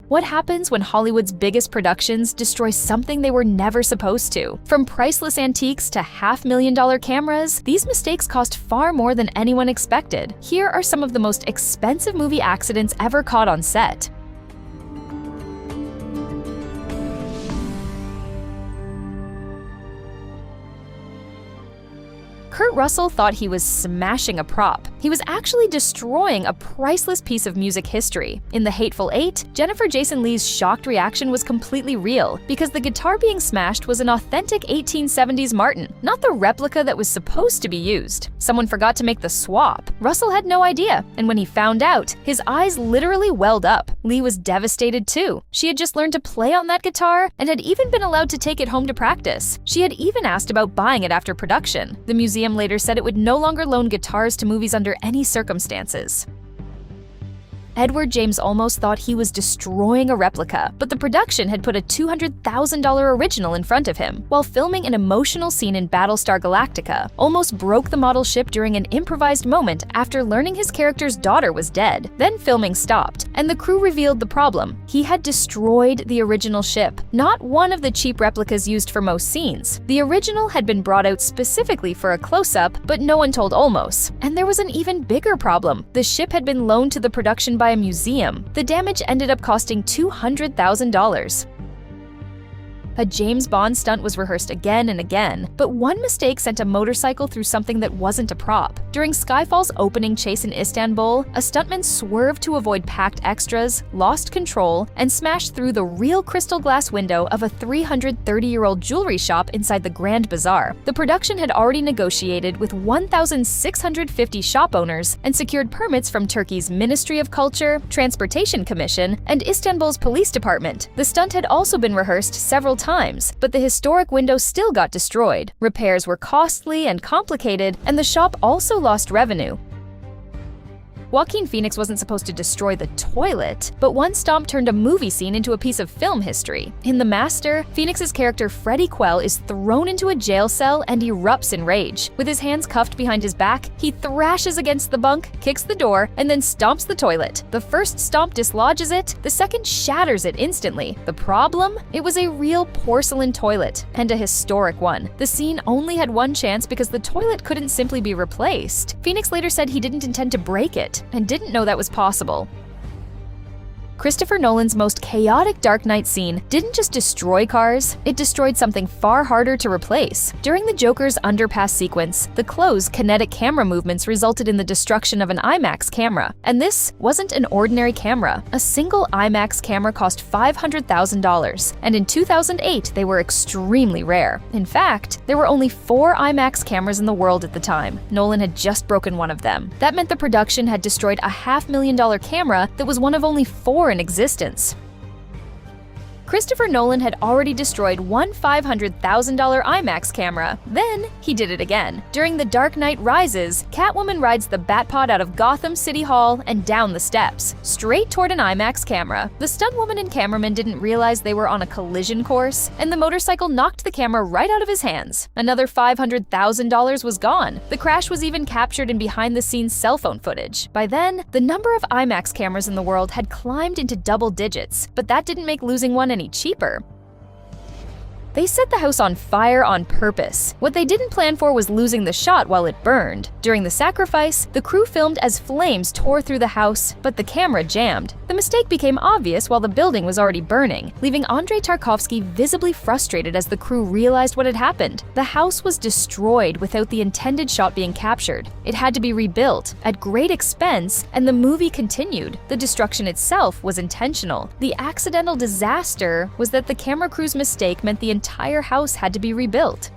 What happens when Hollywood's biggest productions destroy something they were never supposed to? From priceless antiques to $500,000 cameras, these mistakes cost far more than anyone expected. Here are some of the most expensive movie accidents ever caught on set. Kurt Russell thought he was smashing a prop. He was actually destroying a priceless piece of music history. In The Hateful Eight, Jennifer Jason Leigh's shocked reaction was completely real because the guitar being smashed was an authentic 1870s Martin, not the replica that was supposed to be used. Someone forgot to make the swap. Russell had no idea, and when he found out, his eyes literally welled up. Leigh was devastated too. She had just learned to play on that guitar and had even been allowed to take it home to practice. She had even asked about buying it after production. The museum later said it would no longer loan guitars to movies under any circumstances. Edward James Olmos thought he was destroying a replica, but the production had put a $200,000 original in front of him. While filming an emotional scene in Battlestar Galactica, Olmos broke the model ship during an improvised moment after learning his character's daughter was dead. Then filming stopped, and the crew revealed the problem. He had destroyed the original ship, not one of the cheap replicas used for most scenes. The original had been brought out specifically for a close-up, but no one told Olmos. And there was an even bigger problem. The ship had been loaned to the production by a museum. The damage ended up costing $200,000. A James Bond stunt was rehearsed again and again, but one mistake sent a motorcycle through something that wasn't a prop. During Skyfall's opening chase in Istanbul, a stuntman swerved to avoid packed extras, lost control, and smashed through the real crystal glass window of a 330-year-old jewelry shop inside the Grand Bazaar. The production had already negotiated with 1,650 shop owners and secured permits from Turkey's Ministry of Culture, Transportation Commission, and Istanbul's police department. The stunt had also been rehearsed several times, but the historic window still got destroyed. Repairs were costly and complicated, and the shop also lost revenue. Joaquin Phoenix wasn't supposed to destroy the toilet, but one stomp turned a movie scene into a piece of film history. In The Master, Phoenix's character Freddie Quell is thrown into a jail cell and erupts in rage. With his hands cuffed behind his back, he thrashes against the bunk, kicks the door, and then stomps the toilet. The first stomp dislodges it, the second shatters it instantly. The problem? It was a real porcelain toilet, and a historic one. The scene only had one chance because the toilet couldn't simply be replaced. Phoenix later said he didn't intend to break it, and didn't know that was possible. Christopher Nolan's most chaotic Dark Knight scene didn't just destroy cars, it destroyed something far harder to replace. During the Joker's underpass sequence, the closed kinetic camera movements resulted in the destruction of an IMAX camera. And this wasn't an ordinary camera. A single IMAX camera cost $500,000, and in 2008 they were extremely rare. In fact, there were only 4 IMAX cameras in the world at the time. Nolan had just broken one of them. That meant the production had destroyed a $500,000 camera that was one of only 4 in existence. Christopher Nolan had already destroyed one $500,000 IMAX camera. Then he did it again. During The Dark Knight Rises, Catwoman rides the Batpod out of Gotham City Hall and down the steps, straight toward an IMAX camera. The stuntwoman and cameraman didn't realize they were on a collision course, and the motorcycle knocked the camera right out of his hands. Another $500,000 was gone. The crash was even captured in behind-the-scenes cell phone footage. By then, the number of IMAX cameras in the world had climbed into double digits, but that didn't make losing one any cheaper. They set the house on fire on purpose. What they didn't plan for was losing the shot while it burned. During the sacrifice, the crew filmed as flames tore through the house, but the camera jammed. The mistake became obvious while the building was already burning, leaving Andrei Tarkovsky visibly frustrated as the crew realized what had happened. The house was destroyed without the intended shot being captured. It had to be rebuilt at great expense, and the movie continued. The destruction itself was intentional. The accidental disaster was that the camera crew's mistake meant the entire house had to be rebuilt.